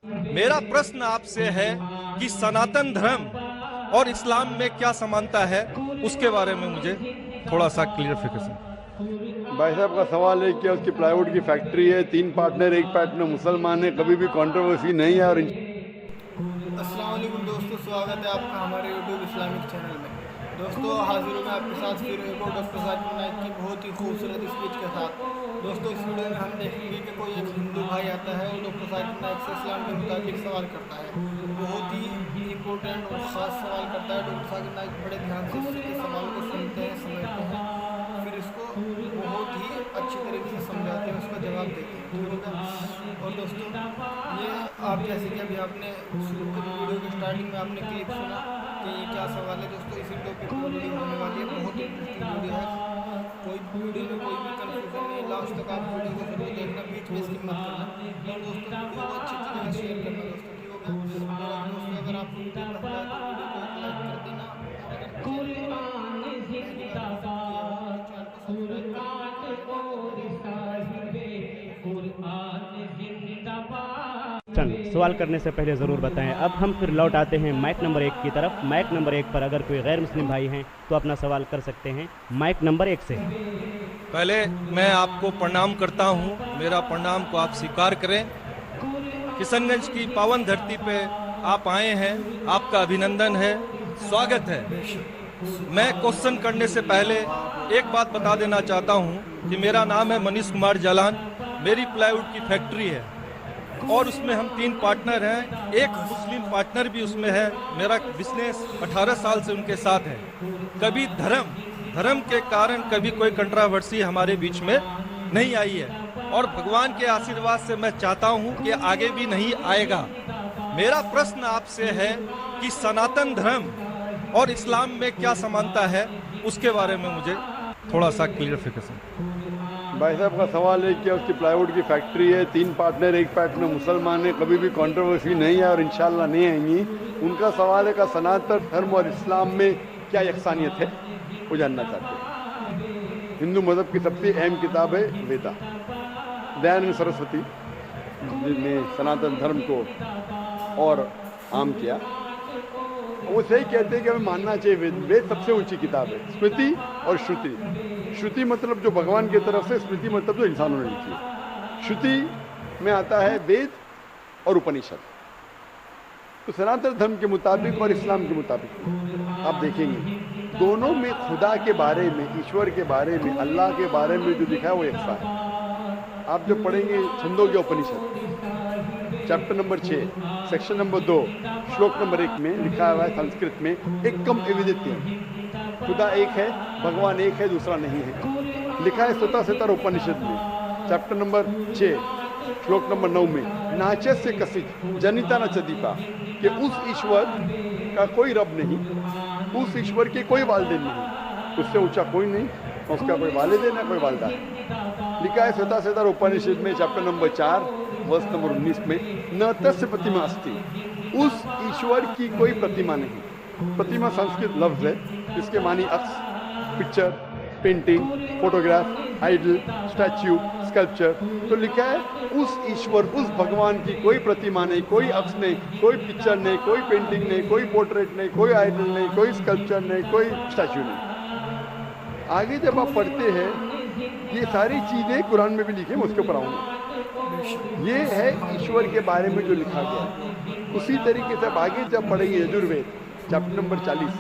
मेरा प्रश्न आपसे है कि सनातन धर्म और इस्लाम में क्या समानता है, उसके बारे में मुझे थोड़ा सा क्लियरिफिकेशन। भाई साहब का सवाल है कि उसकी प्लाईवुड की फैक्ट्री है, 3 पार्टनर, 1 पार्टनर मुसलमान है, कभी भी कंट्रोवर्सी नहीं है। और अस्सलाम वालेकुम दोस्तों, स्वागत है आपका हमारे यूट्यूब इस्लामिक चैनल में। दोस्तों हाजिर हूँ मैं आपके साथ फिर एक और डॉक्टर जाकिर नाइक की बहुत ही खूबसूरत स्पीच के साथ। दोस्तों इस वीडियो में हम देखेंगे कि कोई एक हिंदू भाई आता है और डॉक्टर जाकिर नाइक से इस्लाम के मुताबिक सवाल करता है। बहुत ही इम्पोर्टेंट और ख़ास सवाल करता है। डॉक्टर जाकिर नाइक बड़े ध्यान से इस सवाल को सुनते हैं, समझते हैं, फिर इसको बहुत ही अच्छी तरीके से समझाते हैं, उसका जवाब देते हैं। ठीक है। और दोस्तों ये आप जैसे कि अभी आपने शुरू के वीडियो के स्टार्टिंग में आपने क्लिप सुना कि ये क्या सवाल है। दोस्तों इसी टॉपिक पर वीडियो होने वाली है, बहुत इंटरेस्टिंग वीडियो है। कोई वीडियो में कोई भी कन्फ्यूजन नहीं, लास्ट तक आप वीडियो को जरूर देखना, बीच में स्किप मत करना। और दोस्तों वीडियो को अच्छी तरह शेयर करना दोस्तों, ठीक होगा। और दोस्तों अगर आपको वीडियो पसंद आए तो वीडियो को एक लाइक कर देना। और अगर चैनल पर आप पहली बार विजिट किए हो तो चैनल को सब्सक्राइब सवाल करने से पहले ज़रूर बताएं। अब हम फिर लौट आते हैं माइक नंबर 1 की तरफ। माइक नंबर 1 पर अगर कोई गैर मुस्लिम भाई हैं तो अपना सवाल कर सकते हैं माइक नंबर 1 से। पहले मैं आपको प्रणाम करता हूं, मेरा प्रणाम को आप स्वीकार करें। किशनगंज की पावन धरती पे आप आए हैं, आपका अभिनंदन है, स्वागत है। मैं क्वेश्चन करने से पहले एक बात बता देना चाहता हूं कि मेरा नाम है मनीष कुमार जालान, मेरी प्लाईवुड की फैक्ट्री है और उसमें हम 3 पार्टनर हैं, एक मुस्लिम पार्टनर भी उसमें है। मेरा बिजनेस 18 साल से उनके साथ है। कभी धर्म के कारण कभी कोई कंट्रोवर्सी हमारे बीच में नहीं आई है और भगवान के आशीर्वाद से मैं चाहता हूं कि आगे भी नहीं आएगा। मेरा प्रश्न आपसे है कि सनातन धर्म और इस्लाम में क्या समानता है, उसके बारे में मुझे थोड़ा सा क्लियरिफिकेशन। भाई साहब का सवाल है कि उसकी प्लाईवुड की फैक्ट्री है, 3 पार्टनर, 1 पार्टनर मुसलमान है, कभी भी कंट्रोवर्सी नहीं है और इंशाल्लाह नहीं आएंगी। उनका सवाल है कि सनातन धर्म और इस्लाम में क्या यकसानियत है, वो जानना चाहते हैं। हिंदू मज़हब की सबसे अहम किताब है वेदा। दयानंद सरस्वती ने सनातन धर्म को और आम किया। वो सही कहते हैं कि हमें मानना चाहिए वेद सबसे ऊंची किताब है। स्मृति और श्रुति, श्रुति मतलब जो भगवान की तरफ से, स्मृति मतलब जो इंसानों ने लिखी है। श्रुति में आता है वेद और उपनिषद। तो सनातन धर्म के मुताबिक और इस्लाम के मुताबिक आप देखेंगे दोनों में खुदा के बारे में, ईश्वर के बारे में, अल्लाह के बारे में जो लिखा है वो यकसा है। आप जब पढ़ेंगे छंदोग्य उपनिषद चैप्टर नंबर 6 सेक्शन नंबर 2 श्लोक नंबर 1 में लिखा हुआ है संस्कृत में, एकम एविदित्यम, खुदा एक है, भगवान एक है, दूसरा नहीं है। लिखा है स्वतः उपनिषद में चैप्टर नंबर 6 श्लोक नंबर 9 में, नाचे से कसित जनिता न चदीपा, कि उस ईश्वर का कोई रब नहीं, उस ईश्वर के कोई वालिदैन नहीं, उससे ऊंचा कोई नहीं, उसका कोई वालिदैन है, कोई वालदा है। लिखा है स्वतः उपनिषद में चैप्टर नंबर 4 वर्ष नंबर 19 में, न तस्य प्रतिमा अस्ति, उस ईश्वर की कोई प्रतिमा नहीं। प्रतिमा संस्कृत लफ्ज है जिसके मानी अक्स, picture, painting, photograph, idol, statue, sculpture. तो लिखा है उस ईश्वर, उस भगवान की कोई प्रतिमा नहीं, कोई अक्स नहीं, कोई पिक्चर नहीं, कोई पेंटिंग नहीं, कोई पोर्ट्रेट नहीं, कोई आइडल नहीं, कोई स्कल्पचर नहीं, कोई स्टैच्यू नहीं। आगे जब आप पढ़ते हैं ये सारी चीज़ें कुरान में भी लिखी है, मैं उसके ऊपर आऊँगा। ये है ईश्वर के बारे में जो लिखा गया। उसी तरीके से अब आगे जब पढ़ेंगे यजुर्वेद चैप्टर नंबर 40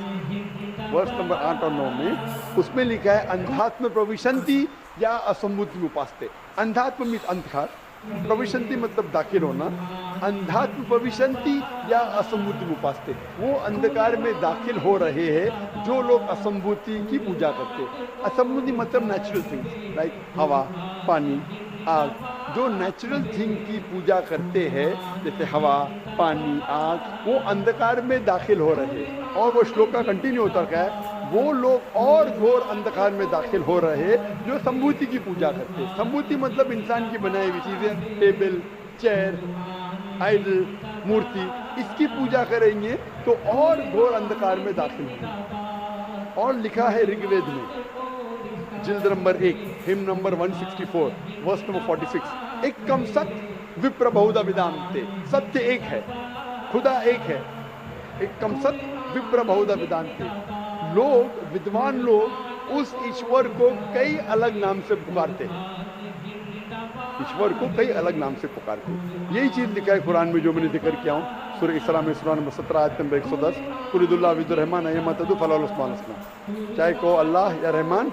वर्ष नंबर 8 और 9 में, उसमें लिखा है अंधात्म प्रविशंति या असंभूति उपासते। अंधात्म मीन्स अंधकार, प्रविशंति मतलब दाखिल होना, अंधात्म प्रविशंति या असंभूति उपासते, वो अंधकार में दाखिल हो रहे हैं जो लोग असंभूति की पूजा करते हैं। असंभूति मतलब नेचुरल थिंग्स लाइक हवा, पानी, आग, जो नेचुरल थिंग की पूजा करते हैं जैसे हवा, पानी, आग, वो अंधकार में दाखिल हो रहे हैं। और वो श्लोक का कंटिन्यू होता है, वो लोग और घोर अंधकार में दाखिल हो रहे जो संभूति की पूजा करते हैं। संभूति मतलब इंसान की बनाई हुई चीज़ें, टेबल, चेयर, आइडल, मूर्ति, इसकी पूजा करेंगे तो और घोर अंधकार में दाखिल होंगे। और लिखा है ऋग्वेद में जिल्द number 1 hymn number 164 verse number 46, एकम सत विप्र बहुधा वेदांते, सत्य एक है, खुदा एक है, एकम सत विप्र बहुधा वेदांते। लोग, विद्वान लोग उस ईश्वर को कई अलग नाम से पुकारते हैं, ईश्वर को कई अलग नाम से पुकारते हैं। यही चीज लिखा है कुरान में जो मैंने जिक्र किया हूँ, सूरह इसरा में सूरह नंबर 17 आयत नंबर 110, कुलिदुल्लाह विदुर रहमान अयमतदु फलाल उस्मान अस्मा। चाहे कहो अल्लाह या रहमान,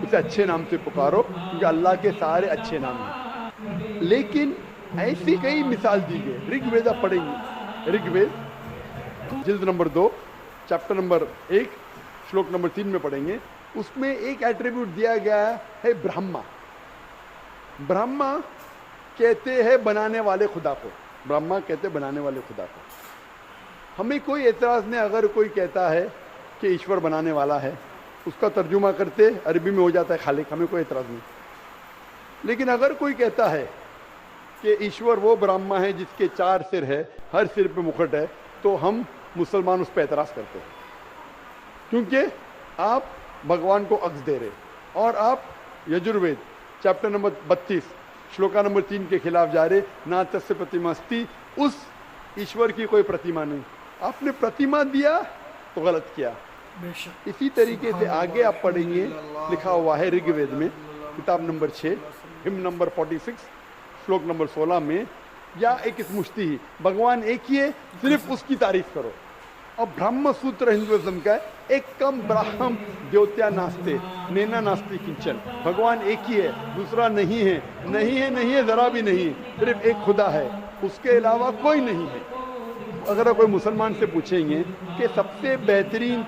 उसे अच्छे नाम से पुकारो, क्योंकि अल्लाह के सारे अच्छे नाम हैं। लेकिन ऐसी कई मिसाल दी गई। ऋग्वेद आप पढ़ेंगे, ऋग्वेद जिल्द नंबर 2 चैप्टर नंबर 1 श्लोक नंबर 3 में पढ़ेंगे। उसमें एक एट्रीब्यूट दिया गया है ब्रह्मा। ब्रह्मा कहते हैं बनाने वाले खुदा को, ब्रह्मा कहते हैं बनाने वाले खुदा को। हमें कोई एतराज नहीं अगर कोई कहता है कि ईश्वर बनाने वाला है, उसका तर्जुमा करते अरबी में हो जाता है खालिक, हमें कोई एतराज नहीं। लेकिन अगर कोई कहता है कि ईश्वर वो ब्रह्मा है जिसके 4 सिर है, हर सिर पे मुकुट है, तो हम मुसलमान उस पर एतराज करते हैं, क्योंकि आप भगवान को अक्स दे रहे और आप Yajurveda chapter number 32 shloka number 3 के खिलाफ जा रहे। ना तस्य प्रतिमास्ति, उस ईश्वर की कोई प्रतिमा नहीं, आपने प्रतिमा दिया तो गलत किया। इसी तरीके से आगे आप पढ़ेंगे, लिखा हुआ है ऋग्वेद में किताब नंबर 6 हिम नंबर 46 श्लोक नंबर 16 में, या एक मुश्ती ही, भगवान एक ही है, सिर्फ उसकी तारीफ करो। और ब्रह्म सूत्र हिंदुइज्म का है, एक कम ब्राह्म द्योत्या नास्ते नैना नास्ति किंचन, भगवान एक ही है, दूसरा नहीं है, नहीं है, नहीं है, जरा भी नहीं, सिर्फ एक खुदा है, उसके अलावा कोई नहीं है। अगर कोई मुसलमान से पूछेंगे कि सबसे बेहतरीन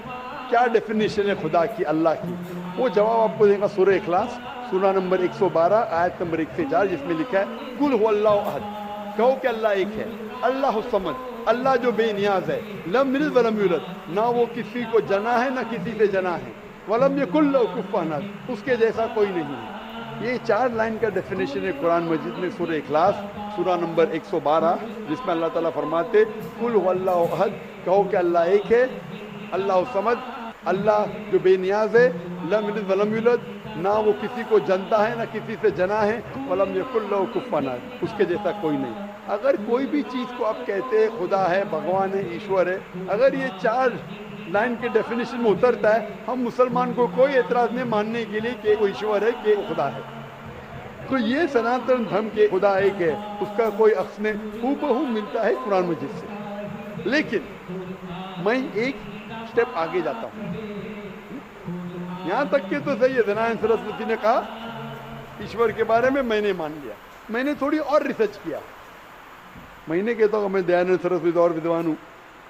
क्या डेफिनेशन है खुदा की, अल्लाह की, वो जवाब आपको देगा सूरह इखलास सूरा नंबर 112 आयत नंबर 1 से 4, जिसमें लिखा है कुल हुवल्लाहु अहद, कहो कि अल्लाह एक है, अल्लाह समद, अल्लाह जो बेनियाज है, लम यलिद वलम यूलद, ना वो किसी को जना है ना किसी से जना है, वलम यकुल लहू कुफुवन अहद, उसके जैसा कोई नहीं है। ये 4 लाइन का डेफिनेशन है कुरान मजीद में सूरह इखलास सूरा नंबर 112, जिसमें अल्लाह ताला फरमाते कुल हुवल्लाहु अहद, कहो कि अल्लाह एक है, अल्लाह समद, अल्लाह जो बेनियाज है, लम यलिद वलम यूलद, ना वो किसी को जनता है ना किसी से जना है, वलम यकुल लहू कुफुवन अहद, उसके जैसा कोई नहीं। अगर कोई भी चीज़ को आप कहते हैं खुदा है, भगवान है, ईश्वर है, अगर ये 4 लाइन के डेफिनेशन में उतरता है, हम मुसलमान को कोई एतराज़ नहीं मानने के लिए कि वो ईश्वर है, कि वो खुदा है। तो ये सनातन धर्म के खुदा एक है, उसका कोई अक्स नहीं, हूबहू मिलता है कुरान मजीद से। लेकिन मैं एक स्टेप आगे जाता हूँ, यहाँ तक के तो सही है, दयानंद सरस्वती ने कहा ईश्वर के बारे में, मैंने मान लिया। मैंने थोड़ी और रिसर्च किया, मैंने कहता हूँ मैं दयानंद सरस्वती और विद्वान हूँ,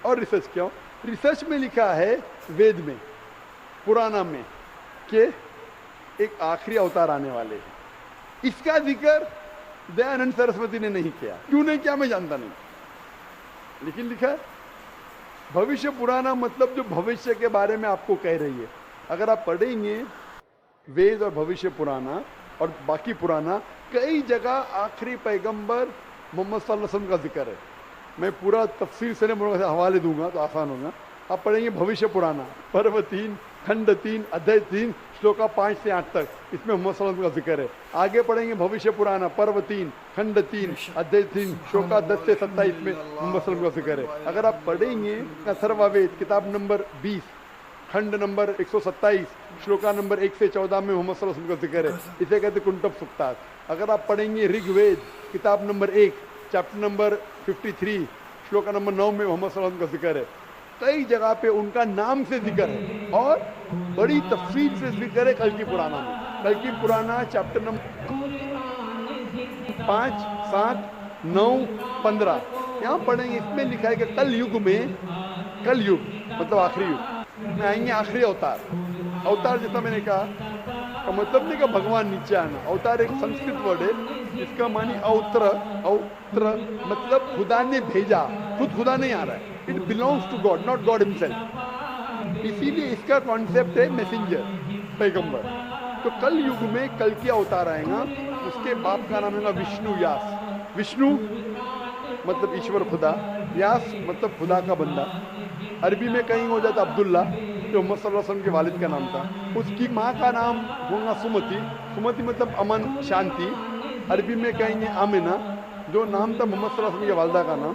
और रिसर्च किया। रिसर्च में लिखा है वेद में, पुराना में, कि एक आखिरी अवतार आने वाले हैं। इसका जिक्र दयानंद सरस्वती ने नहीं किया, क्यों नहीं किया मैं जानता नहीं, लेकिन लिखा है भविष्य पुराना, मतलब जो भविष्य के बारे में आपको कह रही है। अगर आप पढ़ेंगे वेद और भविष्य पुराना और बाकी पुराना, कई जगह आखिरी पैगंबर मोहम्मद सल्लल्लाहु अलैहि वसल्लम का जिक्र है। मैं पूरा तफसील से हवाले दूंगा तो आसान होगा। आप पढ़ेंगे भविष्य पुराना पर्व 3 खंड 3 अध्याय 3 श्लोका 5 से 8 तक, इसमें मोहम्मद सल्लल्लाहु अलैहि वसल्लम का जिक्र है। आगे पढ़ेंगे भविष्य पुराना पर्व 3 खंड 3 अध्याय 3 श्लोका 10 से 27 में मोहम्मद सल्लल्लाहु अलैहि वसल्लम का जिक्र है। अगर आप पढ़ेंगे अथर्ववेद किताब नंबर 20 खंड नंबर 127 श्लोका नंबर 1 से 14 में मोहम्मद सल्लल्लाहु अलैहि वसल्लम का जिक्र है। इसे कहते कुंटब सुक्तात। अगर आप पढ़ेंगे ऋग्वेद किताब number 1 chapter number 53 shloka number 9 में मोहम्मद सल्लल्लाहु अलैहि वसल्लम का जिक्र है। कई जगह पे उनका नाम से जिक्र है और बड़ी तफसील से जिक्र है कल्कि पुराना में। कल्कि पुराना चैप्टर नंबर 5, 7, 9, 15 यहाँ पढ़ेंगे। इसमें लिखा है कि कल युग में, कल युग मतलब आखिरी युग में आएंगे आखिरी अवतार। अवतार जैसा मैंने कहा का मतलब नहीं कि भगवान नीचे आना। अवतार एक संस्कृत वर्ड है जिसका मानी अवतर। अवतर मतलब खुदा ने भेजा, खुद खुदा नहीं आ रहा है, it belongs to God, not God himself. इसीलिए इसका कॉन्सेप्ट है मैसेंजर, पैगंबर। तो कल युग में कल की अवतार आएगा, उसके बाप का नाम है विष्णु यास। विष्णु मतलब ईश्वर खुदा, यास मतलब खुदा का बंदा। अरबी में कहीं हो जाता अब्दुल्ला जो मोहम्मद सल्लल्लाहु अलैहि वसल्लम के वालिद का नाम था। उसकी माँ का नाम होगा सुमति। सुमति मतलब अमन शांति। अरबी में कहेंगे आमिना, जो नाम था मोहम्मद सल्लल्लाहु अलैहि वसल्लम की वालदा का नाम,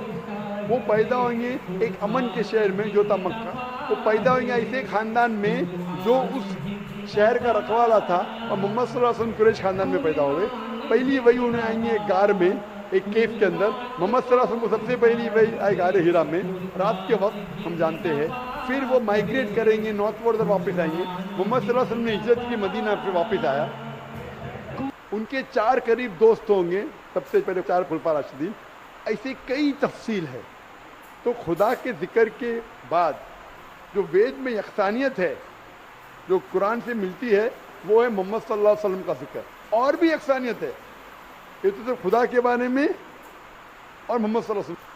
वो पैदा होंगे एक अमन के शहर में जो था मक्का। वो पैदा होंगे ऐसे खानदान में जो उस शहर का रखवाला था, और मोहम्मद सल्लल्लाहु अलैहि वसल्लम कुरैश खानदान में पैदा हुए। पहली वही उन्हें आएंगे एक गार में, एक केव के अंदर। मोहम्मद सल्लल्लाहु अलैहि वसल्लम को सबसे पहली वही आए गार हिरा में रात के वक्त, हम जानते हैं। फिर वो माइग्रेट करेंगे, नॉर्थ वर्ड वापस आएंगे। मोहम्मद सल्लल्लाहु अलैहि वसल्लम ने हिजरत की, मदीना पे वापस आया। उनके 4 करीब दोस्त होंगे, सबसे पहले 4 खुलफा राशिदीन। ऐसी कई तफसील है। तो खुदा के जिक्र के बाद जो वेद में यकसानियत है, जो कुरान से मिलती है, वो है मोहम्मद सल्लल्लाहु अलैहि वसल्लम का जिक्र। और भी यकसानियत है, ये तो सिर्फ खुदा के बारे में और मोहम्मद सल्लल्लाहु अलैहि वसल्लम